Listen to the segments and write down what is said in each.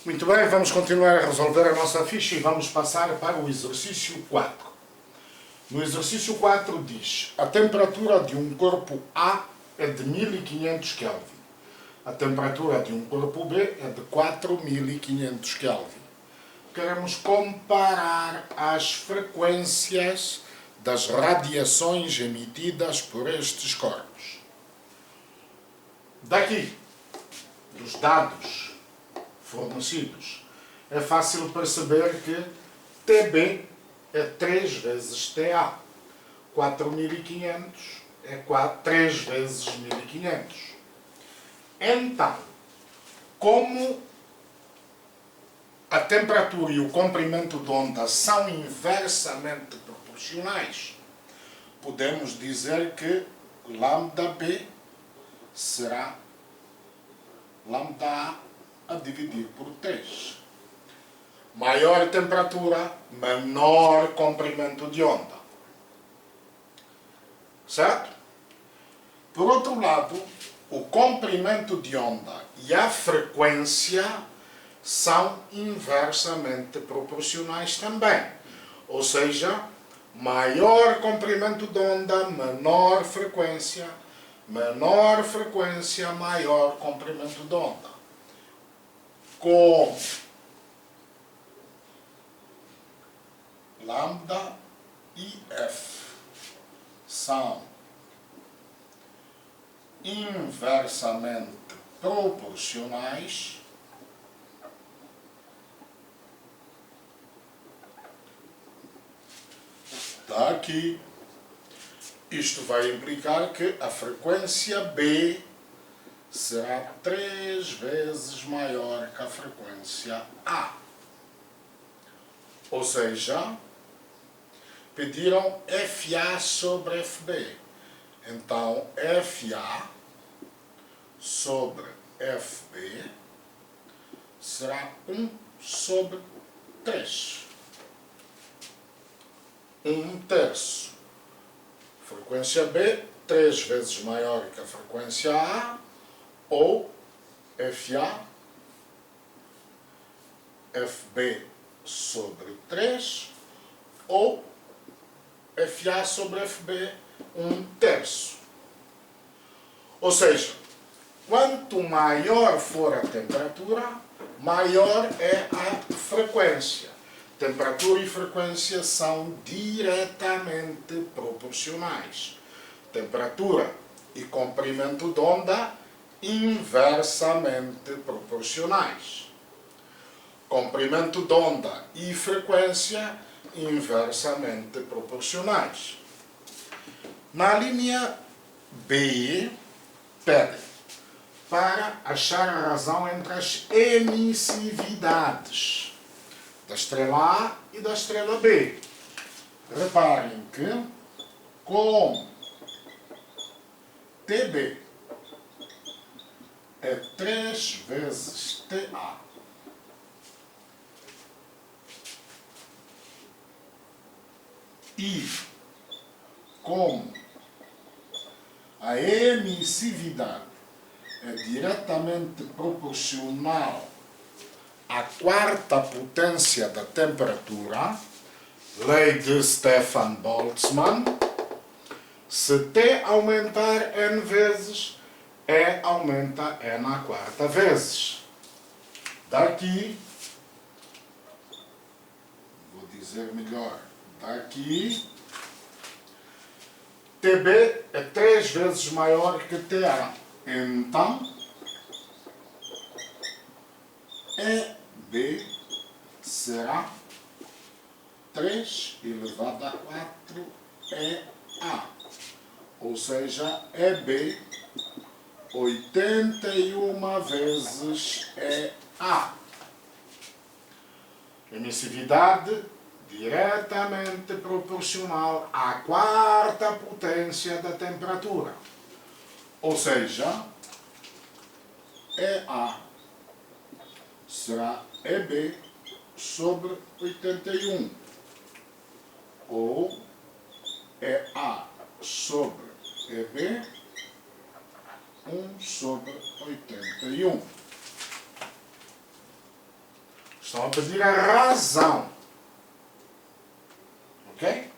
Muito bem, vamos continuar a resolver a nossa ficha e vamos passar para o exercício 4. No exercício 4 diz: a temperatura de um corpo A é de 1500 Kelvin. A temperatura de um corpo B é de 4500 Kelvin. Queremos comparar as frequências das radiações emitidas por estes corpos. Daqui, dos dados fornecidos, é fácil perceber que TB é 3 vezes TA. 4500 é 3 vezes 1500. Então, como a temperatura e o comprimento de onda são inversamente proporcionais, podemos dizer que λB será λA a dividir por 3. Maior temperatura, menor comprimento de onda. Certo? Por outro lado, o comprimento de onda e a frequência são inversamente proporcionais também. Ou seja, maior comprimento de onda, menor frequência, maior comprimento de onda. Com lambda e F são inversamente proporcionais, daqui isto vai implicar que a frequência B será 3 vezes maior que a frequência A. Ou seja, pediram FA sobre FB. Então, FA sobre FB será 1 sobre 3. 1 terço. Frequência B, 3 vezes maior que a frequência A, ou FA, FB sobre 3, ou FA sobre FB, 1 terço. Ou seja, quanto maior for a temperatura, maior é a frequência. Temperatura e frequência são diretamente proporcionais. Temperatura e comprimento de onda inversamente proporcionais. Comprimento de onda e frequência inversamente proporcionais. Na linha B, pede para achar a razão entre as emissividades da estrela A e da estrela B. Reparem que, como TB é 3 vezes TA, e como a emissividade é diretamente proporcional à quarta potência da temperatura, lei de Stefan-Boltzmann, se T aumentar n vezes, E aumenta n à quarta vezes. Daqui, vou dizer melhor, daqui, TB é 3 vezes maior que TA. Então, EB será 3 elevado a 4 EA. Ou seja, EB 81 vezes EA. Emissividade diretamente proporcional à quarta potência da temperatura. Ou seja, EA será EB sobre 81. Ou EA sobre EB 1 sobre 81. Estão a pedir a razão. Ok?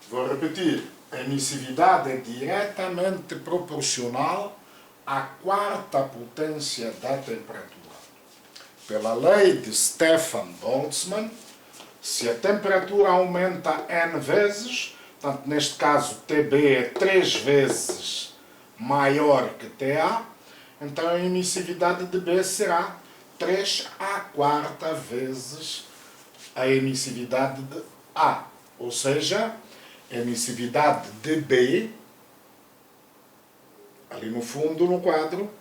Vou repetir. A emissividade é diretamente proporcional à quarta potência da temperatura. Pela lei de Stefan-Boltzmann, se a temperatura aumenta n vezes, portanto, neste caso TB é 3 vezes maior que TA, então a emissividade de B será 3 à quarta vezes a emissividade de A. Ou seja, a emissividade de B, ali no fundo, no quadro,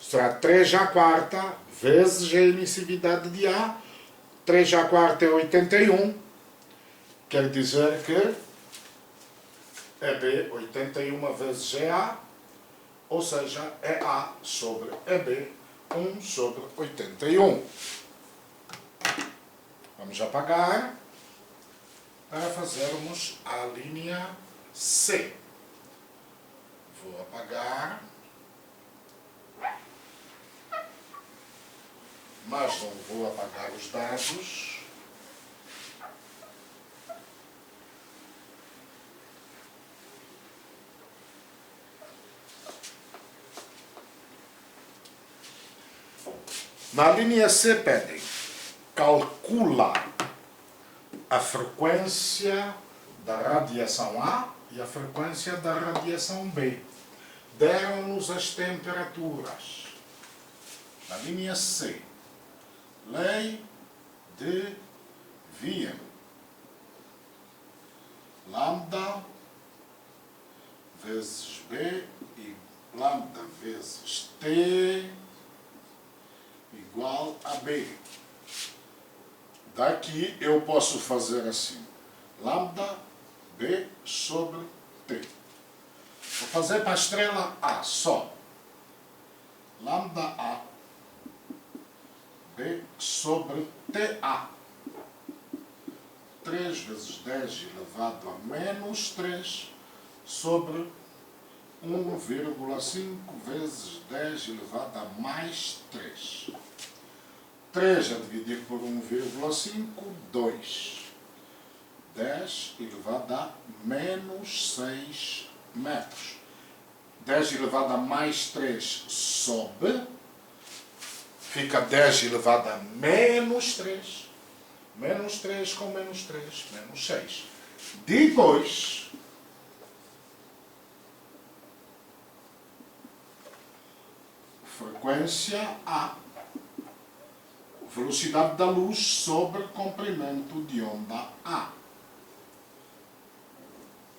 será 3 à quarta vezes a emissividade de A. 3 à quarta é 81, quer dizer que é B 81 vezes é A, ou seja, é A sobre é B, 1 sobre 81. Vamos apagar para fazermos a linha C. Vou apagar, mas não vou apagar os dados. Na linha C pedem, calcula a frequência da radiação A e a frequência da radiação B. Deram-nos as temperaturas. Na linha C, lei de Wien. Lambda vezes B e lambda vezes T igual a B. Daqui eu posso fazer assim. Lambda B sobre T. Vou fazer para a estrela A só. Lambda A B sobre TA. 3 vezes 10 elevado a menos 3 sobre 1,5 vezes 10 elevado a mais 3. 3 a dividir por 1,5, 2. 10 elevado a menos 6 metros. 10 elevado a mais 3 sobe. Fica 10 elevado a menos 3. Menos 3 com menos 3, menos 6. Depois, frequência A. Velocidade da luz sobre comprimento de onda A.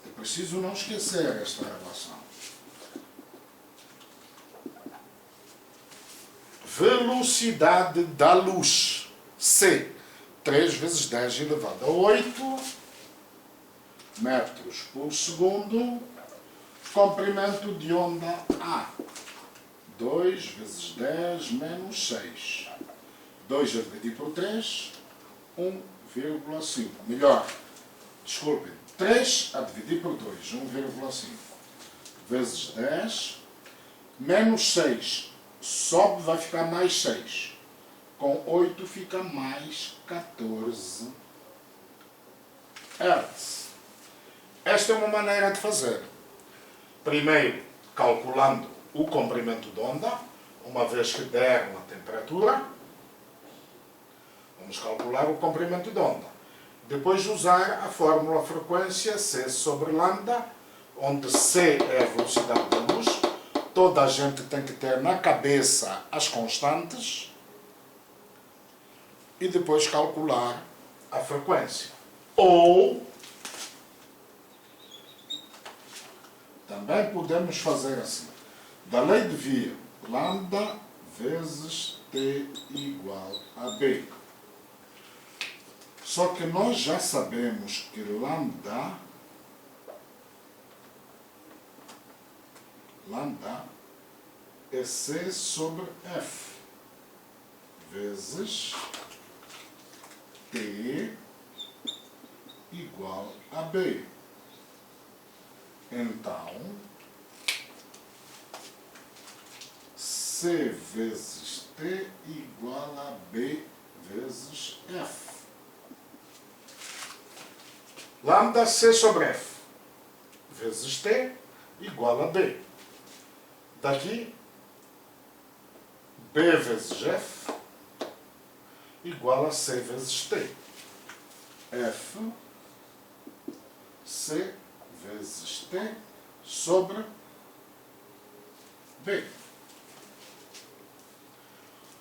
É preciso não esquecer esta relação. Velocidade da luz, C. 3 vezes 10 elevado a 8 metros por segundo. Comprimento de onda A. 2 vezes 10 menos 6. 2 a dividir por 3, 1,5. Melhor, desculpem, 3 a dividir por 2, 1,5. Vezes 10, menos 6. Sobe, vai ficar mais 6. Com 8 fica mais 14 Hz. Esta é uma maneira de fazer. Primeiro, calculando o comprimento de onda, uma vez que deram a temperatura, vamos calcular o comprimento de onda. Depois usar a fórmula frequência C sobre lambda, onde C é a velocidade da luz. Toda a gente tem que ter na cabeça as constantes e depois calcular a frequência. Ou também podemos fazer assim. Da lei de Wien, lambda vezes T igual a B. Só que nós já sabemos que lambda é C sobre F vezes T igual a B. Então, C vezes T igual a B vezes F. Lambda C sobre F vezes T igual a B. Daqui, B vezes F igual a C vezes T. F, C vezes T sobre B.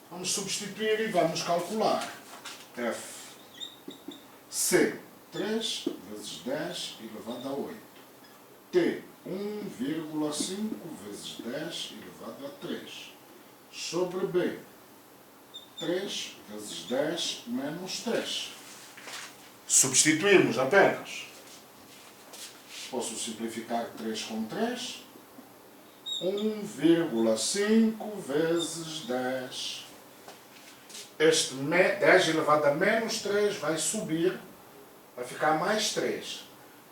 Vamos substituir e vamos calcular. F, C, 3 vezes 10 elevado a 8. T, 1,5 vezes 10 elevado a 3. Sobre B, 3 vezes 10 menos 3. Substituímos apenas. Posso simplificar 3 com 3. 1,5 vezes 10. Este 10 elevado a menos 3 vai subir, vai ficar mais 3.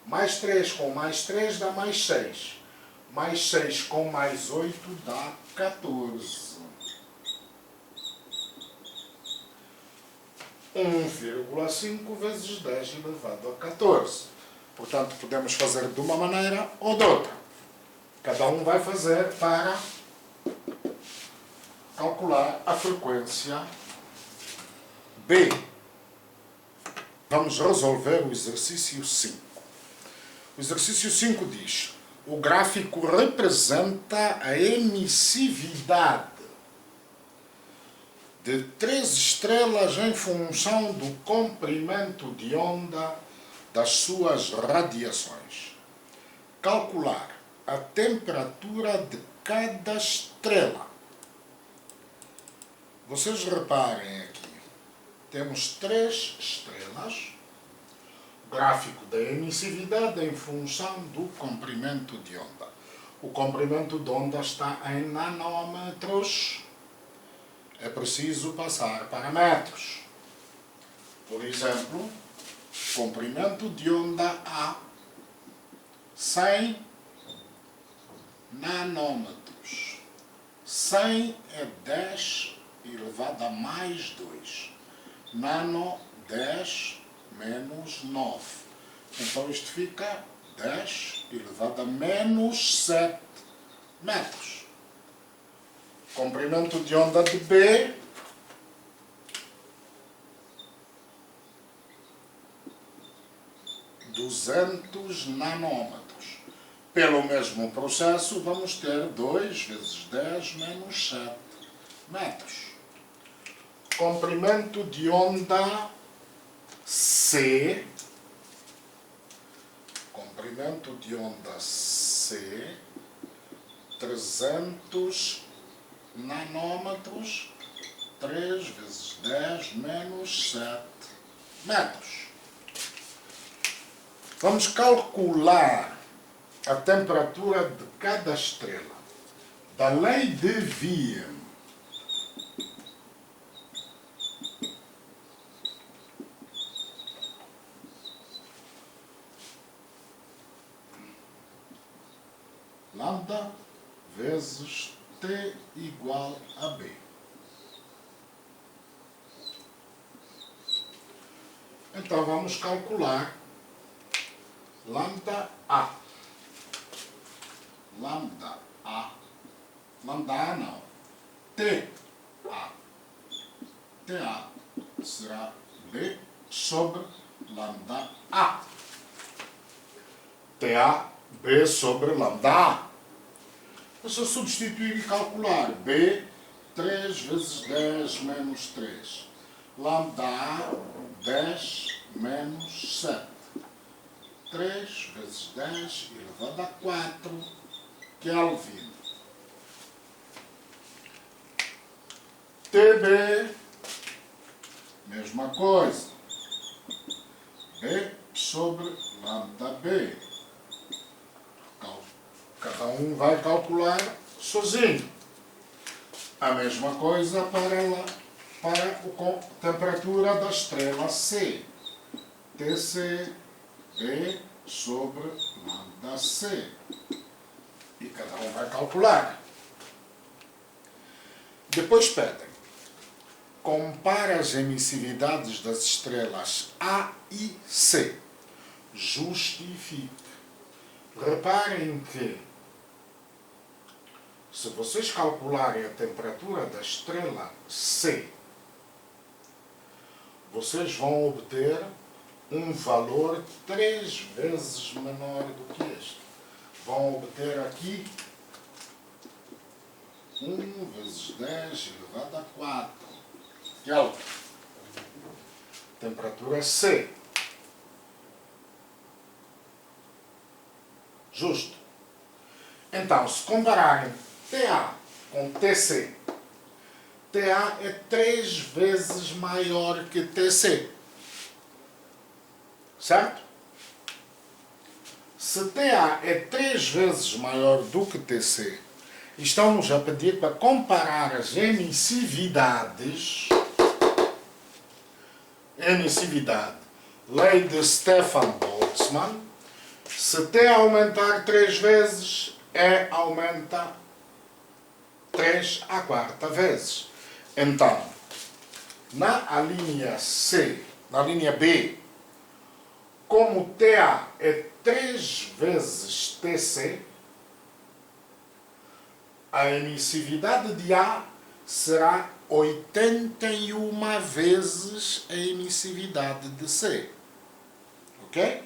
Mais 3 com mais 3 dá mais 6. Mais 6 com mais 8 dá 14. 1,5 vezes 10 elevado a 14. Portanto, podemos fazer de uma maneira ou de outra. Cada um vai fazer para calcular a frequência B. Vamos resolver o exercício 5. O exercício 5 diz: o gráfico representa a emissividade de 3 estrelas em função do comprimento de onda das suas radiações. Calcular a temperatura de cada estrela. Vocês reparem aqui, temos 3 estrelas, gráfico da emissividade em função do comprimento de onda. O comprimento de onda está em nanômetros. É preciso passar para metros. Por exemplo, comprimento de onda A, 100 nanômetros. 100 é 10 elevado a mais 2. Nano, 10 menos 9. Então isto fica 10 elevado a menos 7 metros. Comprimento de onda de B, (200 nanômetros). Pelo mesmo processo, vamos ter 2 vezes 10 menos 7 metros. Comprimento de onda C, comprimento de onda C, 300 nanômetros, 3 vezes 10 menos 7 metros. Vamos calcular a temperatura de cada estrela. Da lei de Wien, lambda vezes T igual a B. Então vamos calcular lambda A. Lambda A. Lambda A não. TA. TA será B sobre lambda A. TA, B sobre lambda A. É só substituir e calcular. B, 3 vezes 10 menos 3. Lambda A, 10 menos 7. 3 vezes 10 elevado a 4 Kelvin. TB, mesma coisa. B sobre lambda B. Cada um vai calcular sozinho. A mesma coisa para a temperatura da estrela C. TC, B sobre lambda C. E cada um vai calcular. Depois pedem compara as emissividades das estrelas A e C. Justifique. Reparem que, se vocês calcularem a temperatura da estrela C, vocês vão obter um valor 3 vezes menor do que este. Vão obter aqui 1 vezes 10 elevado a 4 Kelvin. Temperatura C. Justo. Então, se compararem TA com TC, TA é 3 vezes maior que TC. Certo? Se TA é 3 vezes maior do que TC, estão-nos a pedir para comparar as emissividades. Emissividade. Lei de Stefan Boltzmann. Se T aumentar 3 vezes, E aumenta 3 à quarta vezes. Então, na linha C, na linha B, como TA é 3 vezes TC, a emissividade de A será 81 vezes a emissividade de C. Ok?